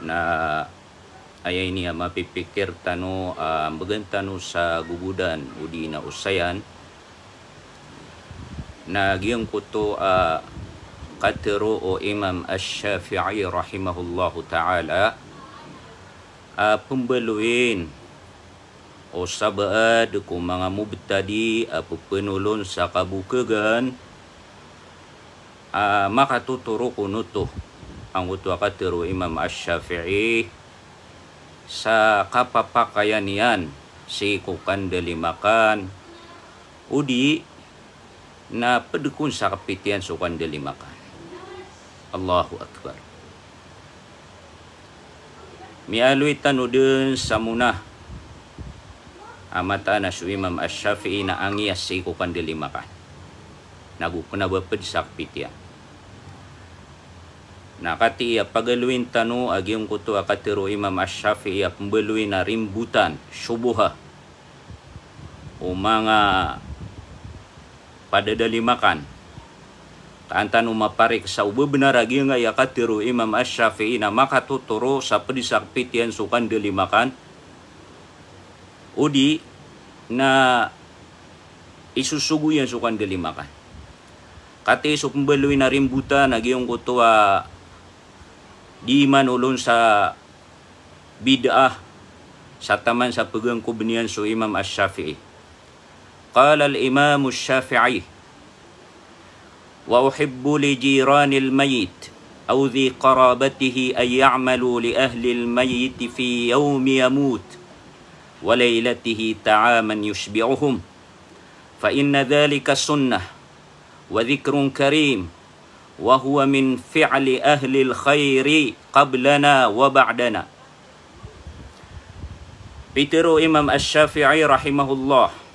na ayay niya mapipikir tano magantano sa gugudan udi na usayan na giyang kuto katero o Imam Ash-Shafi'i rahimahullahu ta'ala pembaluin o sabaad kung mga mubtadi penulun sa kabukagan makatuturo kuno to ang uto katero Imam Ash-Shafi'i sa kapapakayan niyan si kukandalimakan udi na pedekun sa kapitian so kandalimakan. Allahu Akbar. Mialoy tanudun sa munah amata na su Imam Ash-Shafi'i na angias si kukandalimakan nagupnabapad sa kapitian. Nakati pagaluin tanu agyong kuto akatiro Imam Ash-Shafi'i pembaluin na rimbutan syubuha o mga padadalimakan kaantan umaparik sa ubebenar agi nga yakatiro Imam Ash-Shafi'i na makatuturo sa pedisakpitian sukan dalimakan udi na isusugu yan sukan dalimakan kati so pembaluin na rimbutan agyong kuto di man ulun sa bid'ah sa taman sa pegang kubenian so Imam Ash-Shafi'i. قال الإمام الشافعي وأحب لجيران الميت أو ذي قرابته أن يعملوا لأهل الميت في يوم يموت وليلته طعاما يشبعهم فإن ذلك سنة وذكر كريم وهو من فعل أهل الخير قبلنا وبعدنا. Pitero Imam Ash-Shafi'i rahimahullah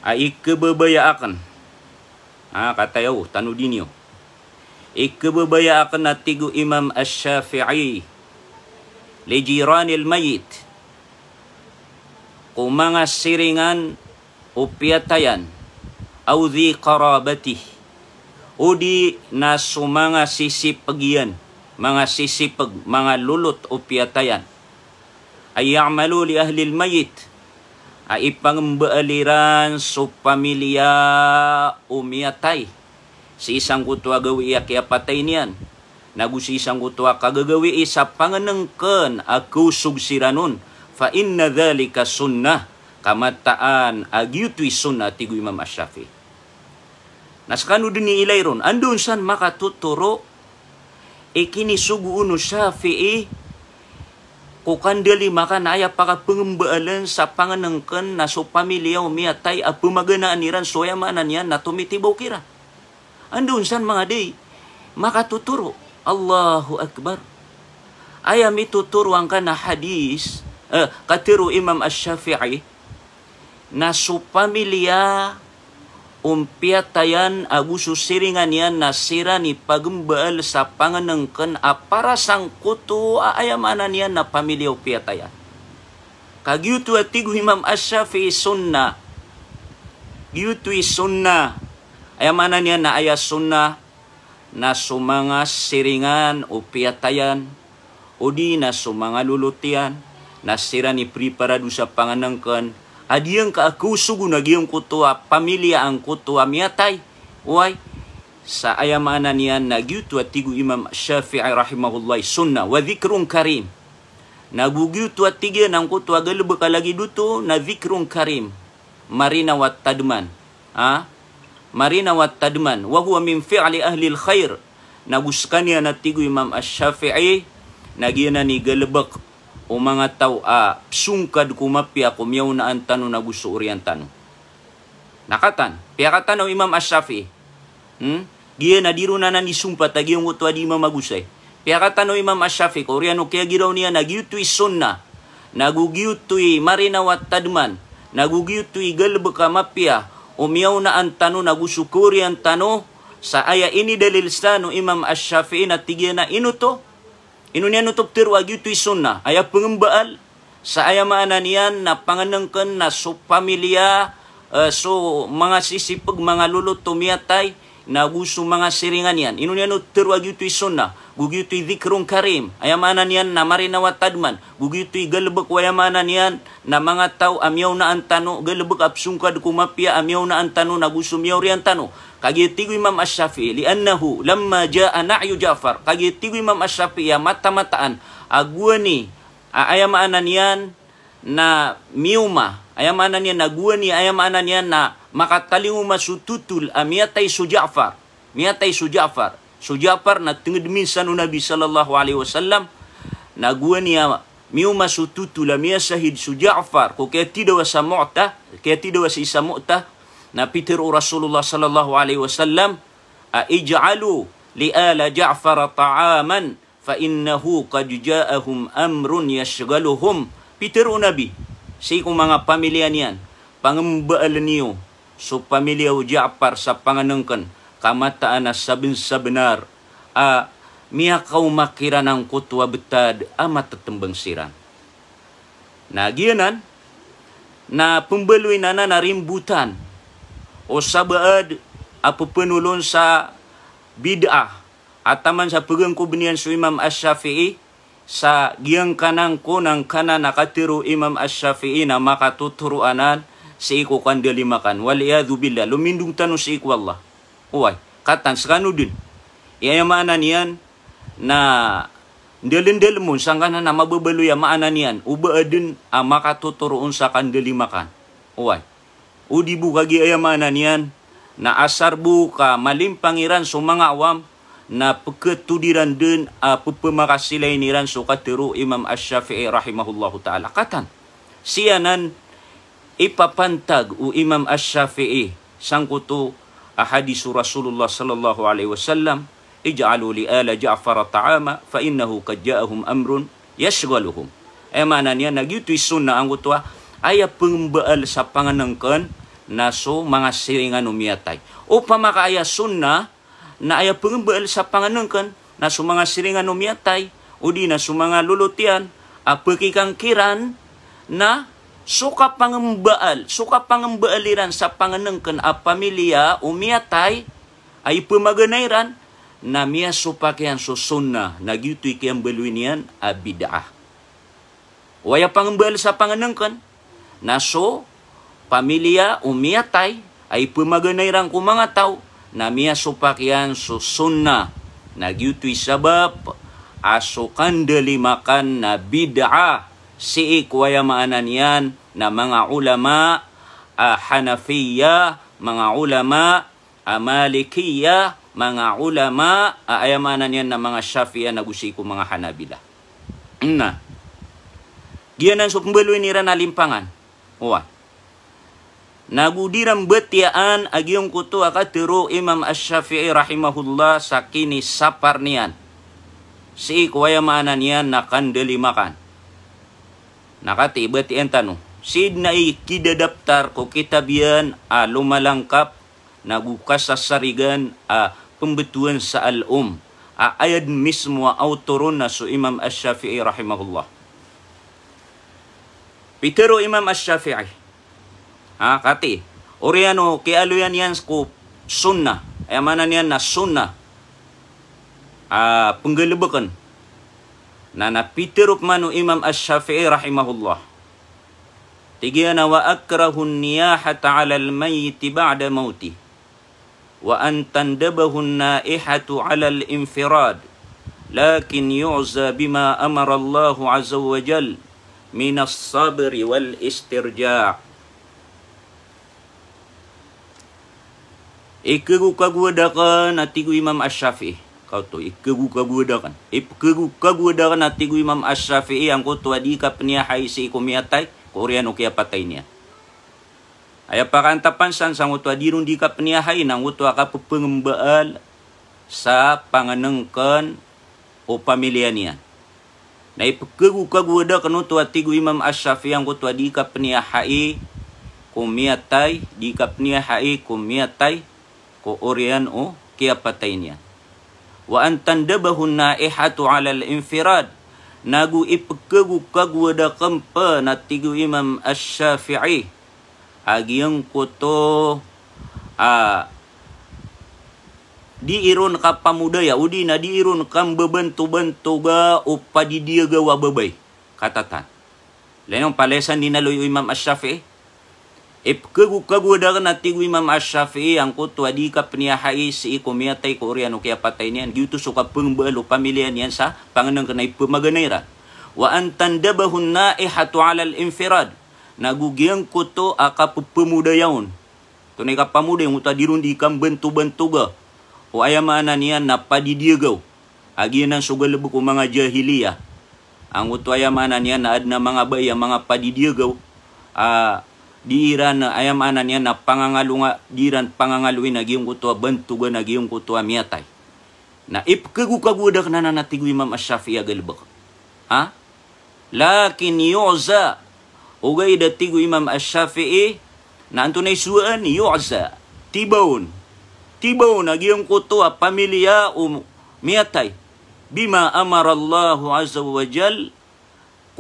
ay kebebayaan katayo tanudinyo kebebayaan na tigo Imam Ash-Shafi'i lijiranil mayit kung mga siringan o piyatayan au dhi qarabati o di na sumanga sisipagyan mga sisipag mga lulot o piyatayan ay ya'malu li ahli al-mayit ay ipangbaaliran so pamilya umiatay si isang kutwa gawi kaya patay niyan nagusi isang kutwa kagagawi isa panganengken aku sugsiranon fa inna dhalika sunnah kamataan agyutwi sunnah tigu Imam Ash-Shafi'i naskanu dini ilayron andun san makatuturo ikini sugu unu Syafi'i kukandali makan aya para pengembaalan sa panganengken na so pamilya umiatay a pumaganaan niran soya manan yan na tumitibaw kira. Andun san mga day makatuturo. Allahu Akbar. Aya mituturo ang kana hadis katiro Imam Ash-Shafi'i na so pamilya umpiatayan agusu siringan yan na sira ni pagembal sa panganengken para sang kutu ayamanan yan na pamilya upiatayan. Kagyutu atigu Imam Ash-Shafi'i sunnah. Gyutu sunnah. Ayamanan yan na aya sunnah na sumanga siringan upiatayan o di na sumanga lulutian na sira ni priparadu sa panganengken adiyang kaakusugo na giyong kutua pamilya ang kutua miatay uy sa ayamanan niyan nagyutu atigu Imam Shafi'i rahimahullah sunnah wa dhikrun karim nagugyutu atigan ang kutua galebek lagi duto na dhikrun karim marina wat tadman marina wat tadman wa huwa min fi'li ahli al-khair naguskanya natigu Imam Ash-Shafi'i nagyana ni galebek o mga tao sungkad kumapya kumyaw na ang tanong na gusto uri ang tanong. Nakatan, piyakatan o Imam Ash-Shafi'i. Giya na diro na nanisumpat na giyong utwa di mamagusay. Piyakatan o Imam Ash-Shafi'i, koreano kaya giraw niya nagyutoy sunnah, nagugyutoy marinawat tadman, nagugyutoy galbaka mapya, umyaw na ang tanong na gusto kuri ang tanong, sa aya ini dalil sa no Imam Ash-Shafi'i na tigyan na inuto. Ino niya nutup tiru agyutoy sunnah, aya pengembaal sa aya maanan niyan na panganengken na so pamilya so mga sisipag mga lulot tumiatay na gusto mga siringan yan. Ino niyan terwag yuto'y sunnah, gugyuto'y dhikrong karim, ayamanan yan na marinawatadman, gugyuto'y galbak wayamanan yan na mga tao amyaw na antano, galbak apsungkad kumapya amyaw na antano, na gusto miyaw riyan tano. Kagitigo Imam Ash-Shafi'i, liannahu lamma ja'a na'yu Ja'far, kagitigo Imam Ash-Shafi'i, mata-mataan, agwani, ayamanan yan na miuma, ayamanan yan na guwani, ayamanan yan na makatalingu masututul amiyatay su Ja'far, miyatay su Ja'far. Su Ja'far na tenged minsan o Nabi sallallahu alaihi wasallam na guwani miuma sututul amiyah sahid su Ja'far, ko kaya tidaw sa Mu'tah, kaya tidaw sa isa Mu'tah, na pitiru Rasulullah sallallahu alaihi wasallam, ij'alu li ala Ja'far ta'aman fa innahu qad ja'ahum amrun yashghaluhum. Pitiru Nabi si kung mga pamilya niyan pangambaal niyo so pamilya o Ja'far sa panganangkan kamataan na sabin-sabinar miya kaumakiran ng kutwa betad amat tetembang siran. Nagianan na pembeluin na narimbutan o sabaad penulun sa bid'ah ataman sa pegang kubenian su Imam Ash-Shafi'i sa giyang kanang ko ng kanan nakatiru Imam Ash-Shafi'i na makatuturuanan si iko kandalimakan. Waliyadhu billah. Lumindung tanu si iko Allah. Uway. Katan sakano din. Iyayamanan yan na ndalindal mo sangkana na mababalo ya maanan yan. Ubaadin makatuturuan sa kandalimakan. Uway. Udi buka giyayamanan yan na asar buka malimpangiran so mga awam na pagketudiran din pupemakasilay niran so katiru Imam Ash-Shafi'i rahimahullahu ta'ala. Katan, siyanan ipapantag o Imam Ash-Shafi'i sangkuto hadis Rasulullah sallallahu alaihi wasallam, ij'alu li ala Ja'far ta'ama fa innahu qad ja'ahum amrun yashghaluhum. Mana niya nagyutoy sunnah ang utwa aya pembaal sa panganangkan na so mga siringan umiyatay. O pamakaya sunnah na aya pembaal sa panganangkan na so mga siringan umiyatay o di na so mga lulutian pagkikangkiran na suka pangambaaliran sa panganangkan pamilya umiyatay ay pemaganayran na miya supakyan so sunnah nagyutoy kayang baluinian bid'ah. Waya pangambaal sa panganangkan na so pamilya umiyatay ay pemaganayran ko mga tao na miya supakyan so sunnah nagyutoy sabab asukan dalimakan na bid'ah si ikwaya maanan yan na mga ulama Hanafiya, mga ulama Malikiya, mga ulama ayamanan yan na mga Shafi'a na gusiko mga Hanabila. Na giyanan so pembeluin nira na limpangan. Uwa. Nagudiran betiaan agiyong kuto akatiru Imam Ash-Shafi'i rahimahullah sa kini sapar niyan. Si kuwaya maanan yan na kandalimakan. Nakati betian tanu. Sid na ikidadaptar ko kitabian lumalangkap nagukas sa sarigan pembetuan sa ayad mismo autoron na so Imam Ash-Shafi'i rahimahullah. Pitero Imam Ash-Shafi'i kati oriano kialuyan yan ko sunnah ayamanan yan na sunnah penggelebakan na napiterok manu Imam Ash-Shafi'i rahimahullah tigana wa akrahun niyahata ala al-mayyiti ba'da mauti wa an tandabahun naihatu ala al-infirad lakin yu'za bima amara Allahu azza wa jal minas sabri wal istirja'. Ikagukagwadakan atigu Imam Ash-Shafi'i. Kau tu ikagukagwadakan. Ikagukagwadakan atigu Imam Ash-Shafi'i ang kutu adi ka peniyahai si ikumiatay koreano kaya patay niya. Aya pakantapansan sang utu adirun di ka peniyahai nang utu aka pengembaal sa panganengkan o pamilya niya. Na ikagukagwadakan utu atigu Imam Ash-Shafi'i ang kutu adi ka peniyahai kumiatay di ka peniyahai kumiatay ko orian o kaya patay niya. Wa antandabahun naihatu ala al-infirad nagu ipagkagukagwada kampa na tigu Imam Ash-Shafi'i agiyang kuto diirun ka pamuda ya udi na diirun kam bebentu-bentu ga upadi dia ga wa bebay katatan lenong palesan dinaloy Imam Ash-Shafi'i ipkagu dagan natigu Imam Ash-Shafi'i ang kutwa di ka pniyahai si kumiyatay ko oriano kaya patay niyan gitu suka pengbalo pamilyan yan sa panganang kanay pemaganayra wa antandabahun naihatu ala al-infirad nagugiyang kuto aka pemuda yaun tunay ka pamuda yung utadirun di kam bentu-bentu ga o ayamana niya na padidiagaw. Aginan sugalabok o mga jahiliya. Ang uto ayamana niya na ad na mga baya, mga padidiagaw. Diiran na ayamana niya na diiran pangangaluin na giyong kuto bantuga na giyong kuto miyatay. Na ipkagu-kagudak na nanatigo Imam Ash-Shafi'i agalbak. Ha? Lakin yu'za. Ugay datigo Imam Ash-Shafi'i na antunay suan yu'za. Tibaw na giyong kuto pamilya miyatay. Bima amarallahu azza wa jal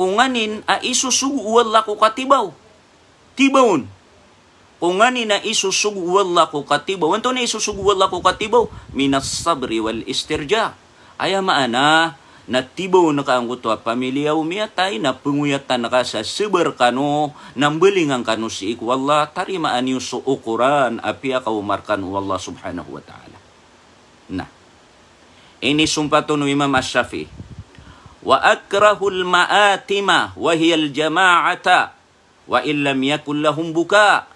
kunganin isusugu wala ko katibaw. Tibawon. Kunganin isusugu wala ko katibaw. Anto na isusugu wala ko katibaw? Minas sabri wal istirja. Aya maana na tibaw na ka ang kuto pamilya miyatay na punguyatan na ka sa siber kano nambelingang kano si ikwalla tarimaan yung suukuran apia kaumarkan wallah subhanahu wa ta'ala. Nah, ini sumpah no Imam Ash-Shafi'i. Wa akrahul ma'atima wa hiyal jama'ata wa illam yakul lahum buka.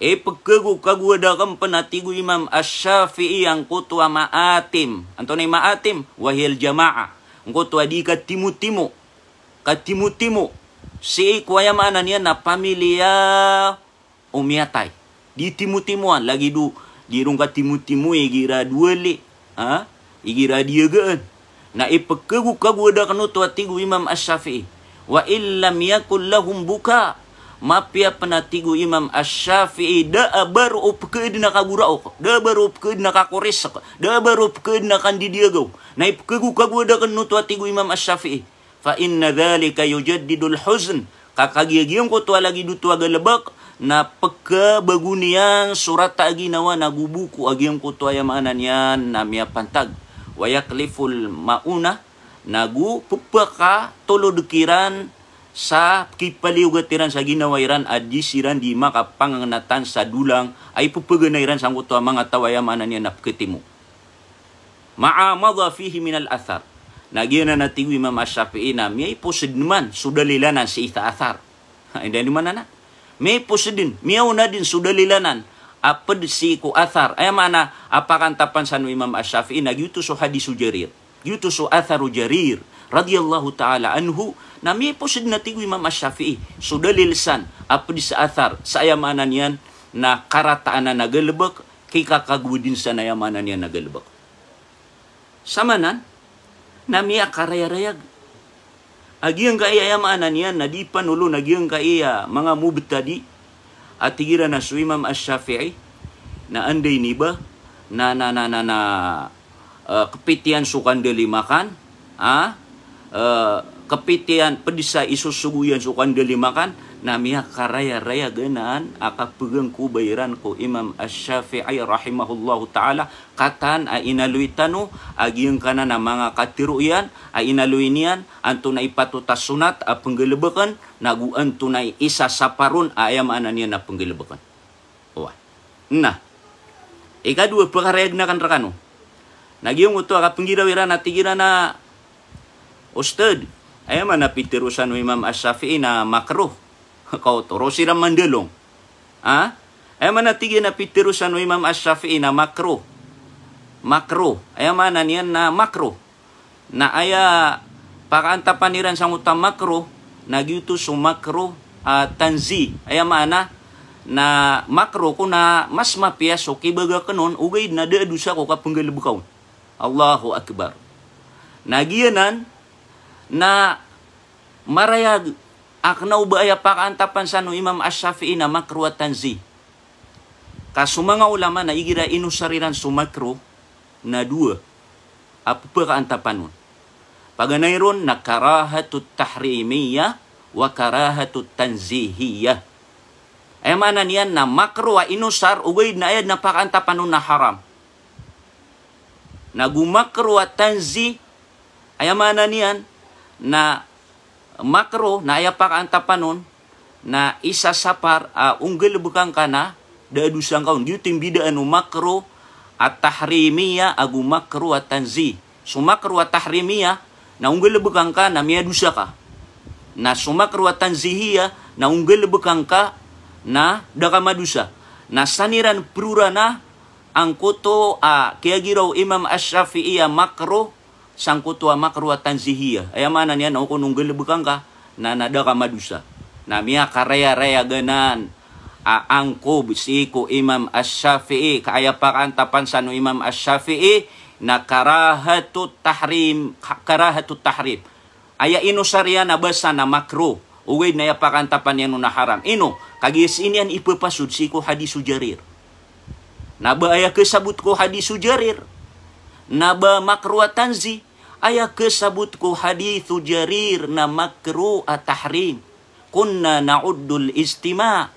Pagkagu dagang panatigo Imam Ash-Shafi'i ang kuto ma'atim. Anto na ma'atim wa hiyal jama'a. Engkau tu adi katimu-timu si kuaya mana niya na pamilya umiatay di timu-timuan lagi di rung katimu-timu igira duali igira dia gaan na ipakagu ada kanu tu atigu Imam Ash-Shafi'i wa illam yakul lahum buka mapia penatigu Imam Ash-Shafi'i da baru upkeud na kagurao da baru upkeud na kakoresak da baru upkeud na kandidiagaw na ipkagu ada kanu tu atigu Imam Ash-Shafi'i fa inna dhalika yujaddidul huzn kakagiyagiyong ko tu lagi dutu agalabak na pagkabagunian surat aginawa nagubuku agiyong ko tu ayamanan yan na miya pantag wa yakliful mauna nagu pupaka tolo dekiran sa kipaliugatiran sa ginawairan adisiran di makapanganatan sa dulang ay pupaganairan sa kuto mga tawayamanan niya napketimu. Ma'amadha fihi minal athar. Nagyan na natigo Imam Ash-Shafi'i na may posidman sudalilanan si ita athar. Hindi naman na. May posidin, miyaw na din sudalilanan apad si ku athar. Ay mana apakan tapan sa Imam Ash-Shafi'i nagyutuso hadisu Jarir. Yutuso atharu Jarir radhiyallahu ta'ala anhu na may posid na tigo Imam Ash-Shafi'i sudalilsan apad sa athar sa ayamanan yan na karataan na nagalabak kay kakagudin sa nayamanan yan nagalabak. Samanan nami akarayarayag. Agiyang kaiyamanan yan na di panulo nagyang kaiya mga mubtadi at tigira na su Imam Ash-Shafi'i na anday niba na kepitian sukan delimakan kepitian pedisa isusuguyan sukan delimakan nami akarayaraya ganan akapegang kubayran ko Imam Ash-Shafi'i rahimahullahu ta'ala katan ay inaluitano agiyang kana na mga katiruyan ay inaluinian anto na ipatutas sunat a penggelebakan naguan tunay isa saparun ayam anan niya na penggelebakan. Nah, ikadua pakarayag na kan rakano nagyong uto akapengirawiran na tigira na ustad ayam na pitirusan Imam Ash-Shafi'i na makruh kau toro siram mandelong. Ay manatigi na pitirusan Imam Ash-Shafi'i na makro. Ay mana niyan na makro. Na aya pakantapaniran sang utang makro nagyuto so makro tanzi. Ay mana na makro ko na mas mapiaso kibaga kanon ugay na dusa ko kapenggalbukaw. Allahu akbar. Nagiyanan na marayag akna ubaya pakantapan sa no Imam Ash-Shafi'i na makro at tanzi. Kasumanga ulama na igira inusariran sumakro na dua. Apa pakantapan nun? Paganayron na karahatut tahrimiyah wa karahatut tanzihiyah. Ay mana niyan na makro wa inusar ugay na ayad na pakantapan nun na haram. Nagumakro at tanzi, ayamana niyan, na makro, na ayapak ang tapanon, na isa sapar, unggal bukang ka na, daadusang kaon, yuting bidaan makro at tahrimiya, agu makro at tanzi. Sumakro at tahrimiya, na unggal bukang ka, na miyadusa ka. Na sumakro at tanzihiya, na unggal bukang ka, na dakamadusa. Na saniran prura na, ang kuto kaya giraw Imam Ash-Shafi'i makro sang kuto makro at tanzihiya. Ayamana niya na kunung gelebukang ka na nadaka madusa. Na miya karaya-raya ganan angko bisiku Imam Ash-Shafi'i kaya pakantapan sa no Imam Ash-Shafi'i na karahatut tahrim. Aya inusarya na basa na makro. Uwid na yapakantapan yan na haram. Ino, kagis inian ipapasud siku hadisu jarir. Naba aya kesabut ko hadisu jarir. Naba makru at tanzi. Aya kesabut ko hadithu jarir na makru at tahrim. Kunna na'uddul istima'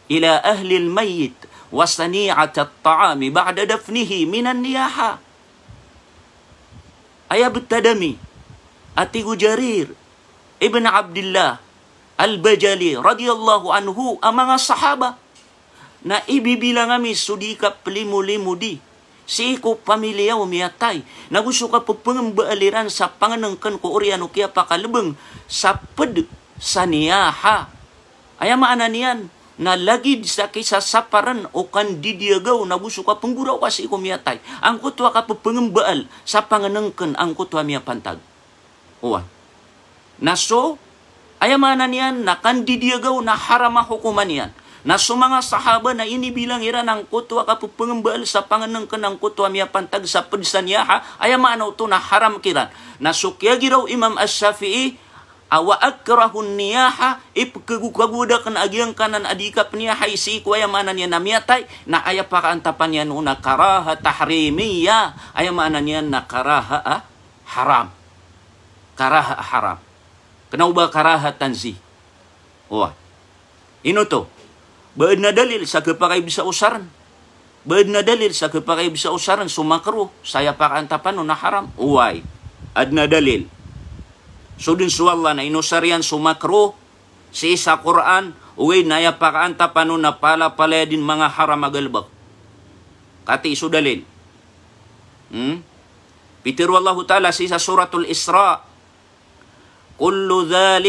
ila ahli al-mayyit wa sani'at at-ta'ami ba'da dafnihi minan niyaha. Aya bitadami. Atigu jarir. Ibn Abdullah Al-Bajali radhiyallahu anhu ang mga sahaba na ibibilang kami sudi ka pelimu-limu di. Si ko pamilya umiyatay. Nagusto ka po pangambaaliran sa panganangkan ko oriano kaya pakalabang sa ped sa niyaha. Ayamaan niyan na lagi sa kisasaparan o kandidiyagaw nagusto ka pangguraw ka si ko umiyatay. Ang kutwa ka po pangambaal sa panganangkan ang kutwa miya pantag. Uwan. Naso, ayamaan niyan na kandidiyagaw na harama hukuman yan. Na mga sahaba na inibilang ira ng kutwa kapupangambal sa panganang kanang kutwa miya pantag sa pagsanyaha, ay maanaw to na haram kiran. Na sukyagi raw Imam Ash-Shafi'i, awa akrahun niyaha, ipagkaguda kan agyang kanan adikap niya, haysi ko ay maanan niya na miyatay, na aya pa kaantapan niya noon na karaha tahrimiya, ay maanan niya na karaha haram. Karaha haram. Kenau ba karaha tanzi? Wah. Ino to. Baad na dalil sa kapakay bisa usaran. Baad na dalil sa kapakay bisa usaran sumakro. Saya pakantapan no na haram. Uway. Ad na dalil. So din suwalla na inusarian sumakro. Si isa Quran. Uway na ya pakantapan no na pala din mga haram agalbak. Kati isu dalil. Pitir wallahu ta'ala si isa suratul Isra. Kullu dhalik